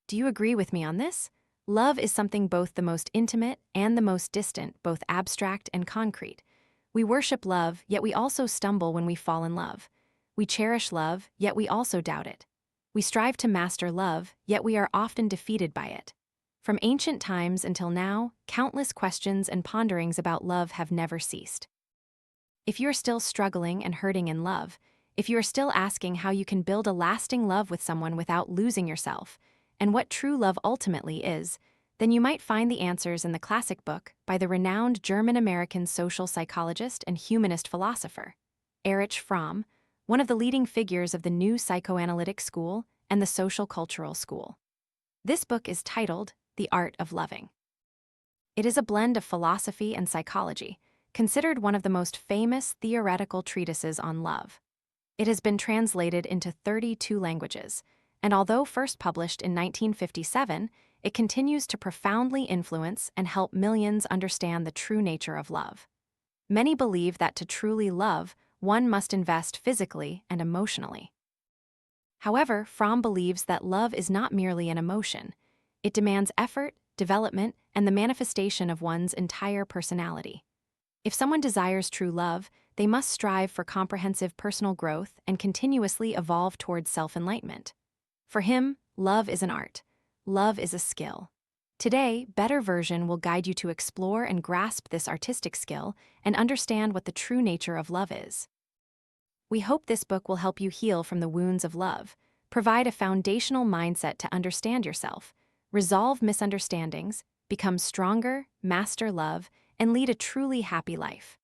Do you agree with me on this? Love is something both the most intimate and the most distant, both abstract and concrete. We worship love, yet we also stumble when we fall in love. We cherish love, yet we also doubt it. We strive to master love, yet we are often defeated by it. From ancient times until now, countless questions and ponderings about love have never ceased. If you're still struggling and hurting in love, if you are still asking how you can build a lasting love with someone without losing yourself, and what true love ultimately is, then you might find the answers in the classic book by the renowned German-American social psychologist and humanist philosopher, Erich Fromm, one of the leading figures of the new psychoanalytic school and the social cultural school. This book is titled The Art of Loving. It is a blend of philosophy and psychology, considered one of the most famous theoretical treatises on love. It has been translated into 32 languages, and although first published in 1957, it continues to profoundly influence and help millions understand the true nature of love. Many believe that to truly love, one must invest physically and emotionally. However, Fromm believes that love is not merely an emotion. It demands effort, development, and the manifestation of one's entire personality. If someone desires true love, they must strive for comprehensive personal growth and continuously evolve towards self-enlightenment. For him, love is an art. Love is a skill. Today, Better Version will guide you to explore and grasp this artistic skill and understand what the true nature of love is. We hope this book will help you heal from the wounds of love, provide a foundational mindset to understand yourself, resolve misunderstandings, become stronger, master love, and lead a truly happy life.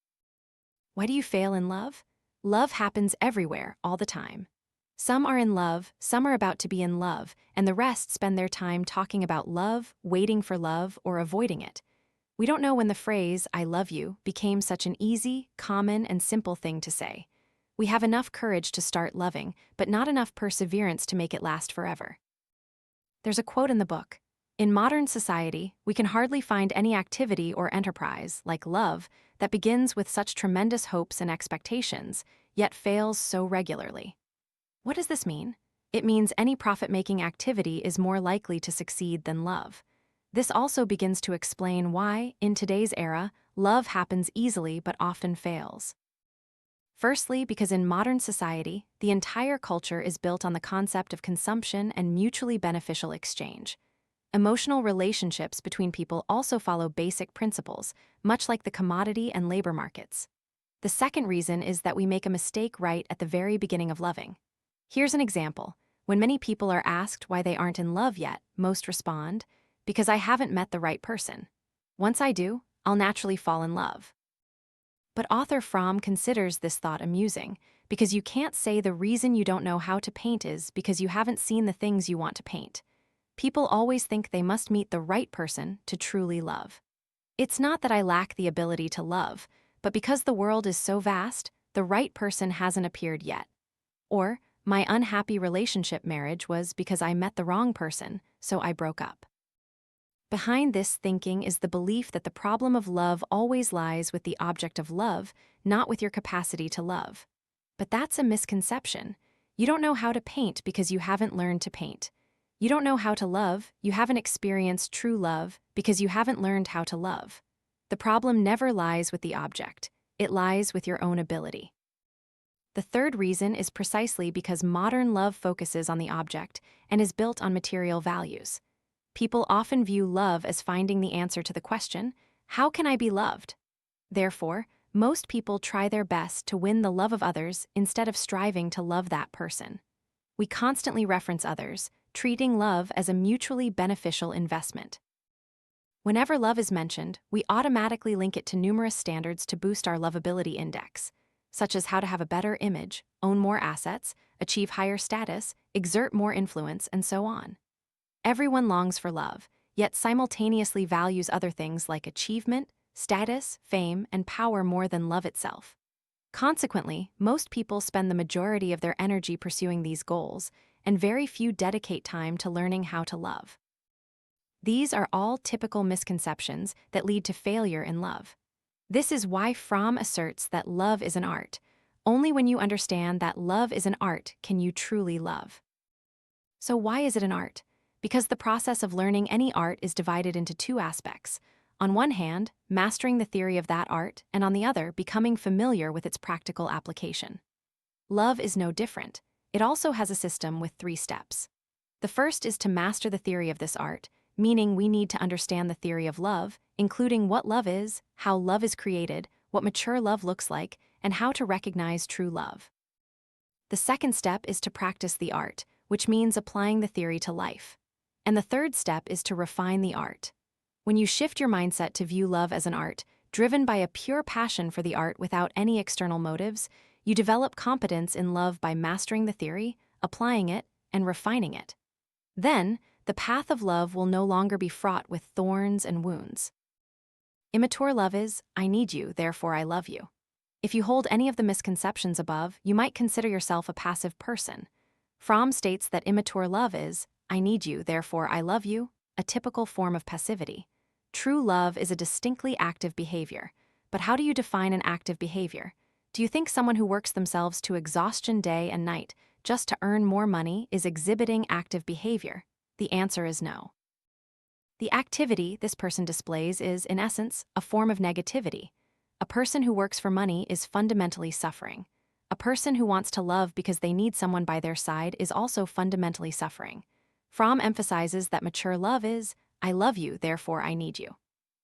Why do you fail in love? Love happens everywhere, all the time. Some are in love, some are about to be in love, and the rest spend their time talking about love, waiting for love, or avoiding it. We don't know when the phrase, "I love you," became such an easy, common, and simple thing to say. We have enough courage to start loving, but not enough perseverance to make it last forever. There's a quote in the book: "In modern society, we can hardly find any activity or enterprise, like love, that begins with such tremendous hopes and expectations, yet fails so regularly." What does this mean? It means any profit-making activity is more likely to succeed than love. This also begins to explain why, in today's era, love happens easily but often fails. Firstly, because in modern society, the entire culture is built on the concept of consumption and mutually beneficial exchange. Emotional relationships between people also follow basic principles, much like the commodity and labor markets. The second reason is that we make a mistake right at the very beginning of loving. Here's an example. When many people are asked why they aren't in love yet, most respond, "Because I haven't met the right person. Once I do, I'll naturally fall in love." But author Fromm considers this thought amusing, because you can't say the reason you don't know how to paint is because you haven't seen the things you want to paint. People always think they must meet the right person to truly love. It's not that I lack the ability to love, but because the world is so vast, the right person hasn't appeared yet. Or, my unhappy relationship marriage was because I met the wrong person, so I broke up. Behind this thinking is the belief that the problem of love always lies with the object of love, not with your capacity to love. But that's a misconception. You don't know how to paint because you haven't learned to paint. You don't know how to love, you haven't experienced true love because you haven't learned how to love. The problem never lies with the object. It lies with your own ability. The third reason is precisely because modern love focuses on the object and is built on material values. People often view love as finding the answer to the question, "How can I be loved?" Therefore, most people try their best to win the love of others instead of striving to love that person. We constantly reference others, treating love as a mutually beneficial investment. Whenever love is mentioned, we automatically link it to numerous standards to boost our lovability index, such as how to have a better image, own more assets, achieve higher status, exert more influence, and so on. Everyone longs for love, yet simultaneously values other things like achievement, status, fame, and power more than love itself. Consequently, most people spend the majority of their energy pursuing these goals, and very few dedicate time to learning how to love. These are all typical misconceptions that lead to failure in love. This is why Fromm asserts that love is an art. Only when you understand that love is an art can you truly love. So why is it an art? because the process of learning any art is divided into two aspects. On one hand, mastering the theory of that art, and on the other, becoming familiar with its practical application. Love is no different. It also has a system with 3 steps. The first is to master the theory of this art, meaning we need to understand the theory of love, including what love is, how love is created, what mature love looks like, and how to recognize true love. The second step is to practice the art, which means applying the theory to life. And the third step is to refine the art. When you shift your mindset to view love as an art, driven by a pure passion for the art without any external motives, you develop competence in love by mastering the theory, applying it, and refining it. Then, the path of love will no longer be fraught with thorns and wounds. Immature love is, I need you, therefore I love you. If you hold any of the misconceptions above, you might consider yourself a passive person. Fromm states that immature love is, I need you, therefore I love you, a typical form of passivity. True love is a distinctly active behavior. But how do you define an active behavior? Do you think someone who works themselves to exhaustion day and night just to earn more money is exhibiting active behavior? The answer is no. The activity this person displays is, in essence, a form of negativity. A person who works for money is fundamentally suffering. A person who wants to love because they need someone by their side is also fundamentally suffering. Fromm emphasizes that mature love is, I love you, therefore I need you.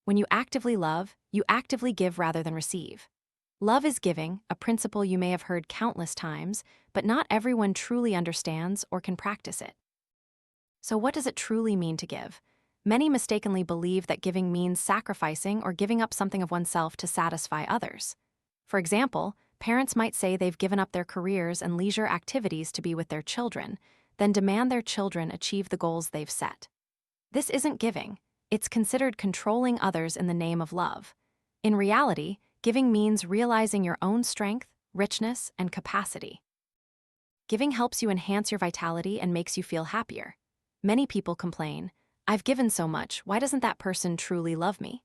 When you actively love, you actively give rather than receive. Love is giving, a principle you may have heard countless times, but not everyone truly understands or can practice it. So what does it truly mean to give? Many mistakenly believe that giving means sacrificing or giving up something of oneself to satisfy others. For example, parents might say they've given up their careers and leisure activities to be with their children, then demand their children achieve the goals they've set. This isn't giving. It's considered controlling others in the name of love. In reality, giving means realizing your own strength, richness, and capacity. Giving helps you enhance your vitality and makes you feel happier. Many people complain, I've given so much, why doesn't that person truly love me?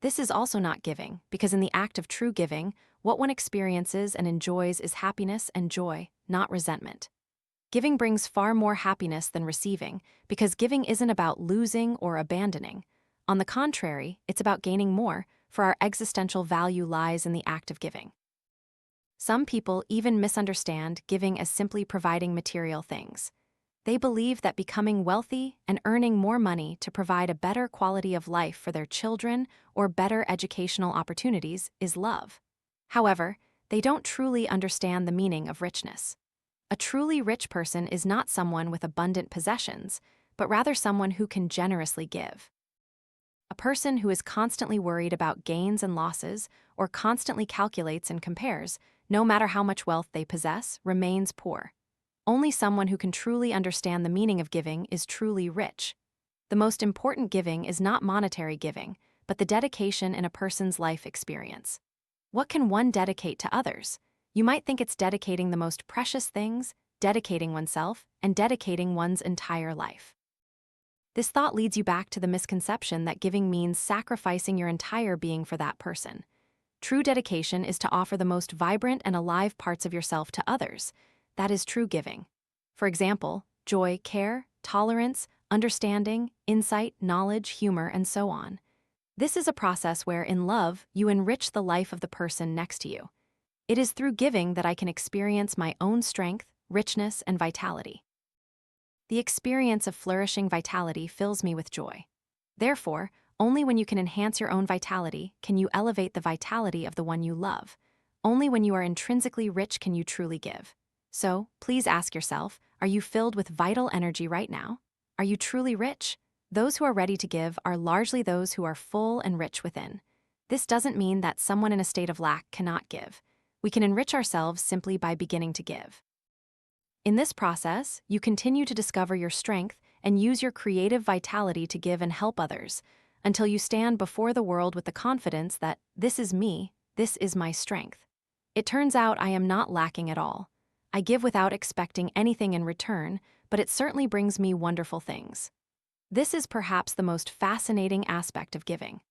This is also not giving, because in the act of true giving, what one experiences and enjoys is happiness and joy, not resentment. Giving brings far more happiness than receiving, because giving isn't about losing or abandoning. On the contrary, it's about gaining more, for our existential value lies in the act of giving. Some people even misunderstand giving as simply providing material things. They believe that becoming wealthy and earning more money to provide a better quality of life for their children or better educational opportunities is love. However, they don't truly understand the meaning of richness. A truly rich person is not someone with abundant possessions, but rather someone who can generously give. A person who is constantly worried about gains and losses or constantly calculates and compares, no matter how much wealth they possess, remains poor. Only someone who can truly understand the meaning of giving is truly rich. The most important giving is not monetary giving, but the dedication in a person's life experience. What can one dedicate to others? You might think it's dedicating the most precious things, dedicating oneself, and dedicating one's entire life. This thought leads you back to the misconception that giving means sacrificing your entire being for that person. True dedication is to offer the most vibrant and alive parts of yourself to others. That is true giving. For example, joy, care, tolerance, understanding, insight, knowledge, humor, and so on. This is a process where, in love, you enrich the life of the person next to you. It is through giving that I can experience my own strength, richness, and vitality. The experience of flourishing vitality fills me with joy. Therefore, only when you can enhance your own vitality can you elevate the vitality of the one you love. Only when you are intrinsically rich can you truly give. So, please ask yourself, are you filled with vital energy right now? Are you truly rich? Those who are ready to give are largely those who are full and rich within. This doesn't mean that someone in a state of lack cannot give. We can enrich ourselves simply by beginning to give. In this process, you continue to discover your strength and use your creative vitality to give and help others, until you stand before the world with the confidence that, this is me, this is my strength. It turns out I am not lacking at all. I give without expecting anything in return, but it certainly brings me wonderful things. This is perhaps the most fascinating aspect of giving.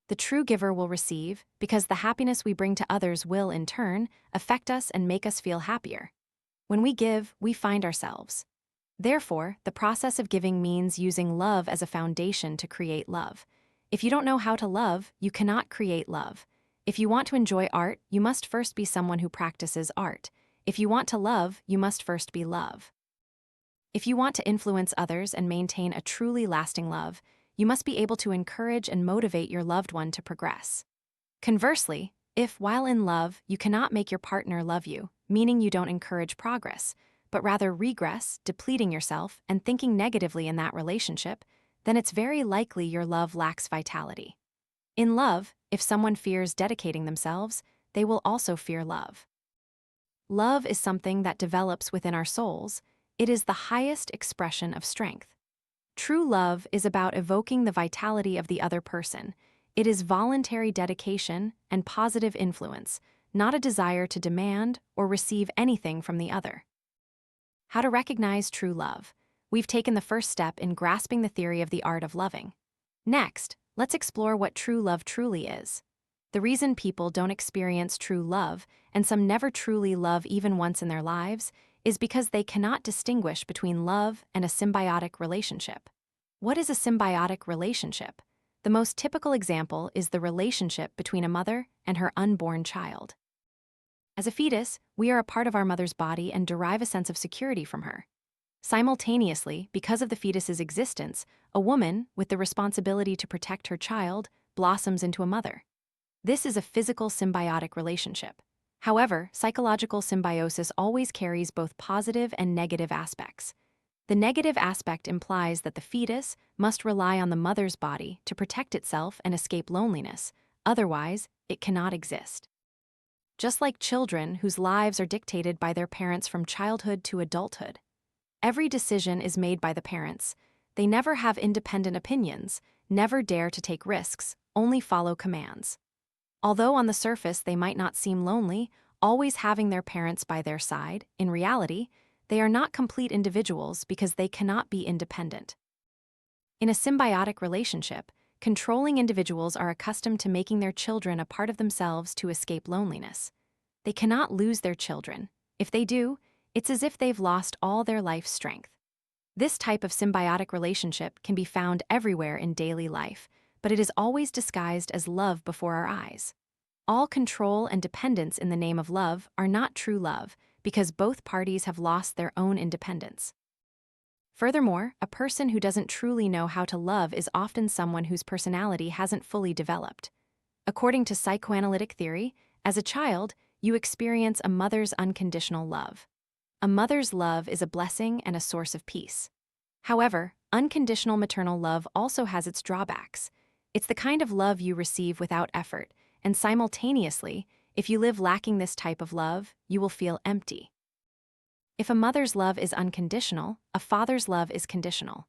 The true giver will receive, because the happiness we bring to others will, in turn, affect us and make us feel happier. When we give, we find ourselves. Therefore, the process of giving means using love as a foundation to create love. If you don't know how to love, you cannot create love. If you want to enjoy art, you must first be someone who practices art. If you want to love, you must first be love. If you want to influence others and maintain a truly lasting love, you must be able to encourage and motivate your loved one to progress. Conversely, if, while in love, you cannot make your partner love you, meaning you don't encourage progress, but rather regress, depleting yourself, and thinking negatively in that relationship, then it's very likely your love lacks vitality. In love, if someone fears dedicating themselves, they will also fear love. Love is something that develops within our souls. It is the highest expression of strength. True love is about evoking the vitality of the other person. It is voluntary dedication and positive influence, not a desire to demand or receive anything from the other. How to recognize true love. We've taken the first step in grasping the theory of the art of loving. Next, let's explore what true love truly is. The reason people don't experience true love, and some never truly love even once in their lives, is because they cannot distinguish between love and a symbiotic relationship. What is a symbiotic relationship? The most typical example is the relationship between a mother and her unborn child. As a fetus, we are a part of our mother's body and derive a sense of security from her. Simultaneously, because of the fetus's existence, a woman, with the responsibility to protect her child, blossoms into a mother. This is a physical symbiotic relationship. However, psychological symbiosis always carries both positive and negative aspects. The negative aspect implies that the fetus must rely on the mother's body to protect itself and escape loneliness, otherwise, it cannot exist. Just like children whose lives are dictated by their parents from childhood to adulthood. Every decision is made by the parents. They never have independent opinions, never dare to take risks, only follow commands. Although on the surface they might not seem lonely, always having their parents by their side, in reality, they are not complete individuals because they cannot be independent. In a symbiotic relationship, controlling individuals are accustomed to making their children a part of themselves to escape loneliness. They cannot lose their children. If they do, it's as if they've lost all their life's strength. This type of symbiotic relationship can be found everywhere in daily life, but it is always disguised as love before our eyes. All control and dependence in the name of love are not true love, because both parties have lost their own independence. Furthermore, a person who doesn't truly know how to love is often someone whose personality hasn't fully developed. According to psychoanalytic theory, as a child, you experience a mother's unconditional love. A mother's love is a blessing and a source of peace. However, unconditional maternal love also has its drawbacks. It's the kind of love you receive without effort, and simultaneously, if you live lacking this type of love, you will feel empty. If a mother's love is unconditional, a father's love is conditional.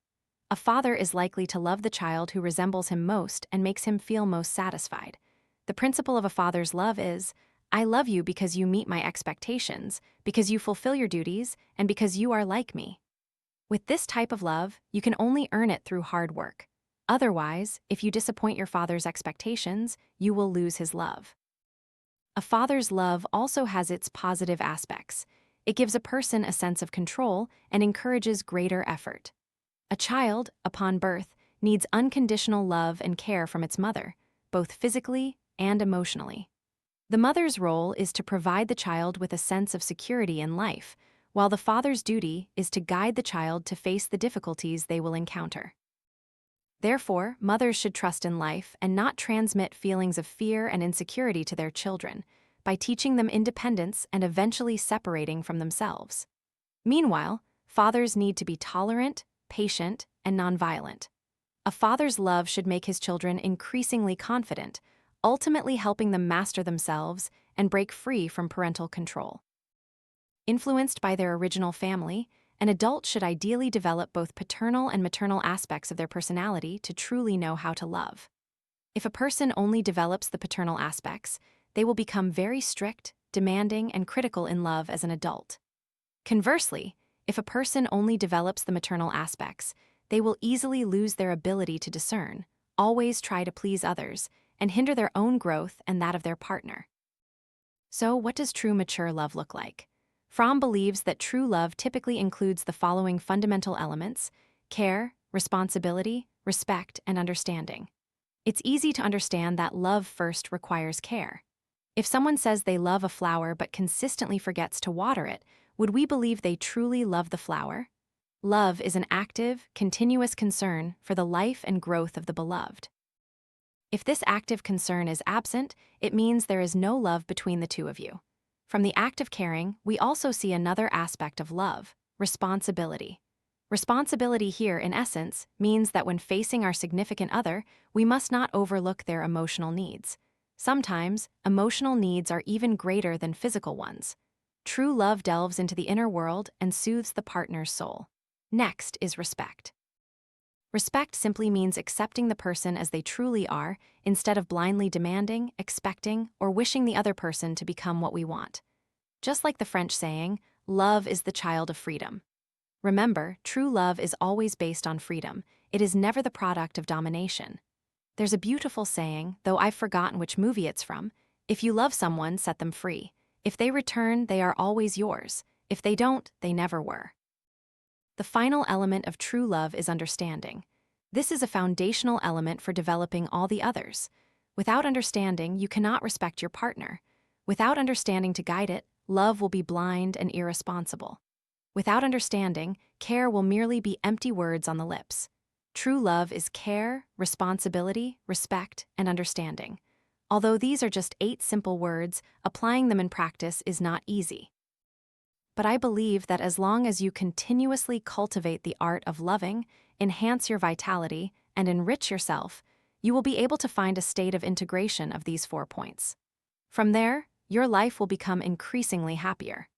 A father is likely to love the child who resembles him most and makes him feel most satisfied. The principle of a father's love is, I love you because you meet my expectations, because you fulfill your duties, and because you are like me. With this type of love, you can only earn it through hard work. Otherwise, if you disappoint your father's expectations, you will lose his love. A father's love also has its positive aspects. It gives a person a sense of control and encourages greater effort. A child, upon birth, needs unconditional love and care from its mother, both physically and emotionally. The mother's role is to provide the child with a sense of security in life, while the father's duty is to guide the child to face the difficulties they will encounter. Therefore, mothers should trust in life and not transmit feelings of fear and insecurity to their children by teaching them independence and eventually separating from themselves. Meanwhile, fathers need to be tolerant, patient, and nonviolent. A father's love should make his children increasingly confident, ultimately helping them master themselves and break free from parental control. Influenced by their original family, an adult should ideally develop both paternal and maternal aspects of their personality to truly know how to love. If a person only develops the paternal aspects, they will become very strict, demanding, and critical in love as an adult. Conversely, if a person only develops the maternal aspects, they will easily lose their ability to discern, always try to please others, and hinder their own growth and that of their partner. So, what does true mature love look like? Fromm believes that true love typically includes the following fundamental elements: care, responsibility, respect, and understanding. It's easy to understand that love first requires care. If someone says they love a flower but consistently forgets to water it, would we believe they truly love the flower? Love is an active, continuous concern for the life and growth of the beloved. If this active concern is absent, it means there is no love between the two of you. From the act of caring, we also see another aspect of love: responsibility. Responsibility here, in essence, means that when facing our significant other, we must not overlook their emotional needs. Sometimes, emotional needs are even greater than physical ones. True love delves into the inner world and soothes the partner's soul. Next is respect. Respect simply means accepting the person as they truly are, instead of blindly demanding, expecting, or wishing the other person to become what we want. Just like the French saying, love is the child of freedom. Remember, true love is always based on freedom. It is never the product of domination. There's a beautiful saying, though I've forgotten which movie it's from: if you love someone, set them free. If they return, they are always yours. If they don't, they never were. The final element of true love is understanding. This is a foundational element for developing all the others. Without understanding, you cannot respect your partner. Without understanding to guide it, love will be blind and irresponsible. Without understanding, care will merely be empty words on the lips. True love is care, responsibility, respect, and understanding. Although these are just 8 simple words, applying them in practice is not easy. But I believe that as long as you continuously cultivate the art of loving, enhance your vitality, and enrich yourself, you will be able to find a state of integration of these 4 points. From there, your life will become increasingly happier.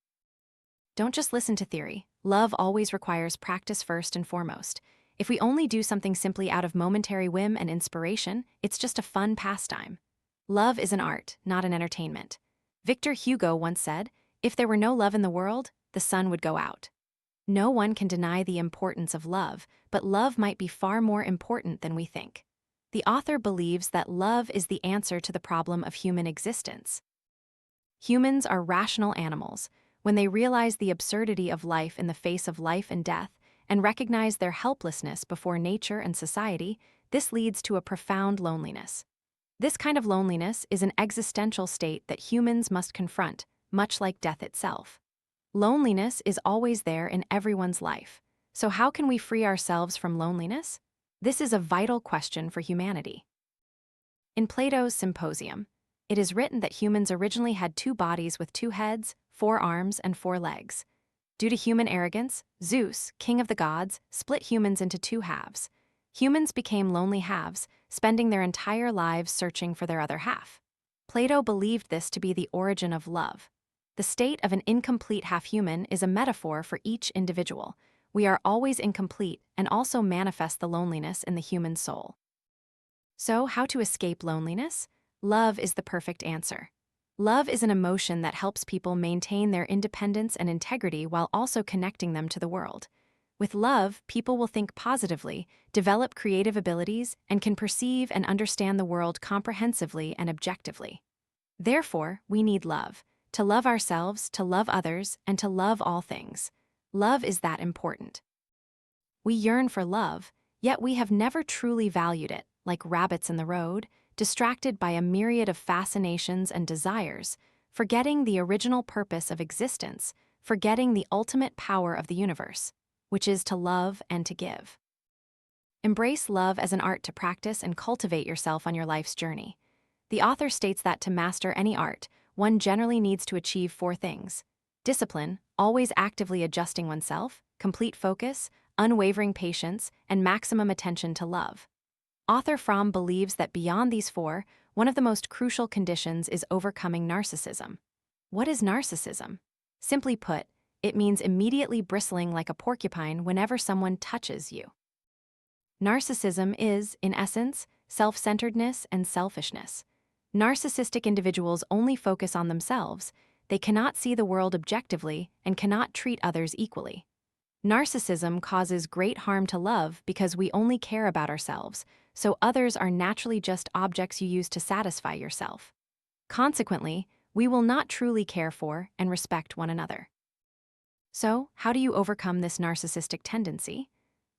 Don't just listen to theory. Love always requires practice first and foremost. If we only do something simply out of momentary whim and inspiration, it's just a fun pastime. Love is an art, not an entertainment. Victor Hugo once said, "If there were no love in the world, the sun would go out." No one can deny the importance of love, but love might be far more important than we think. The author believes that love is the answer to the problem of human existence. Humans are rational animals. When they realize the absurdity of life in the face of life and death, and recognize their helplessness before nature and society, this leads to a profound loneliness. This kind of loneliness is an existential state that humans must confront, much like death itself. Loneliness is always there in everyone's life. So how can we free ourselves from loneliness? This is a vital question for humanity. In Plato's Symposium, it is written that humans originally had 2 bodies with 2 heads, 4 arms, and 4 legs. Due to human arrogance, Zeus, king of the gods, split humans into 2 halves. Humans became lonely halves, spending their entire lives searching for their other half. Plato believed this to be the origin of love. The state of an incomplete half-human is a metaphor for each individual. We are always incomplete and also manifest the loneliness in the human soul. So, how to escape loneliness? Love is the perfect answer. Love is an emotion that helps people maintain their independence and integrity while also connecting them to the world. With love, people will think positively, develop creative abilities, and can perceive and understand the world comprehensively and objectively. Therefore, we need love. To love ourselves, to love others, and to love all things. Love is that important. We yearn for love, yet we have never truly valued it, like rabbits in the road, distracted by a myriad of fascinations and desires, forgetting the original purpose of existence, forgetting the ultimate power of the universe, which is to love and to give. Embrace love as an art to practice and cultivate yourself on your life's journey. The author states that to master any art, one generally needs to achieve 4 things: discipline, always actively adjusting oneself; complete focus, unwavering patience, and maximum attention to love. Author Fromm believes that beyond these 4, one of the most crucial conditions is overcoming narcissism. What is narcissism? Simply put, it means immediately bristling like a porcupine whenever someone touches you. Narcissism is, in essence, self-centeredness and selfishness. Narcissistic individuals only focus on themselves. They cannot see the world objectively and cannot treat others equally. Narcissism causes great harm to love because we only care about ourselves, so others are naturally just objects you use to satisfy yourself. Consequently, we will not truly care for and respect one another. So, how do you overcome this narcissistic tendency?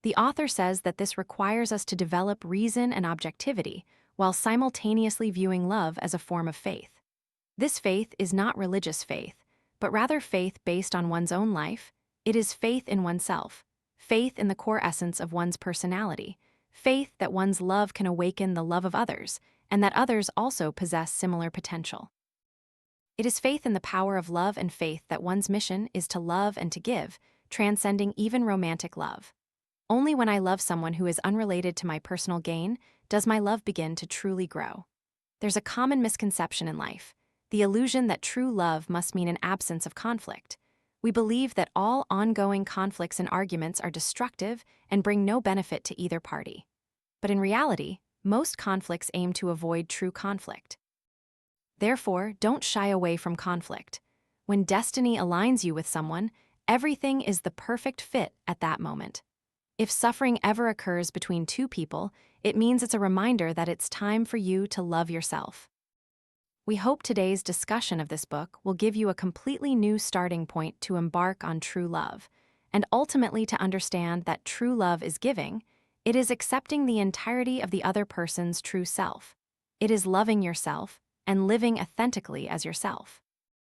The author says that this requires us to develop reason and objectivity while simultaneously viewing love as a form of faith. This faith is not religious faith, but rather faith based on one's own life. It is faith in oneself, faith in the core essence of one's personality, faith that one's love can awaken the love of others, and that others also possess similar potential. It is faith in the power of love and faith that one's mission is to love and to give, transcending even romantic love. Only when I love someone who is unrelated to my personal gain does my love begin to truly grow. There's a common misconception in life, the illusion that true love must mean an absence of conflict. We believe that all ongoing conflicts and arguments are destructive and bring no benefit to either party. But in reality, most conflicts aim to avoid true conflict. Therefore, don't shy away from conflict. When destiny aligns you with someone, everything is the perfect fit at that moment. If suffering ever occurs between two people, it means it's a reminder that it's time for you to love yourself. We hope today's discussion of this book will give you a completely new starting point to embark on true love, and ultimately to understand that true love is giving. It is accepting the entirety of the other person's true self. It is loving yourself and living authentically as yourself.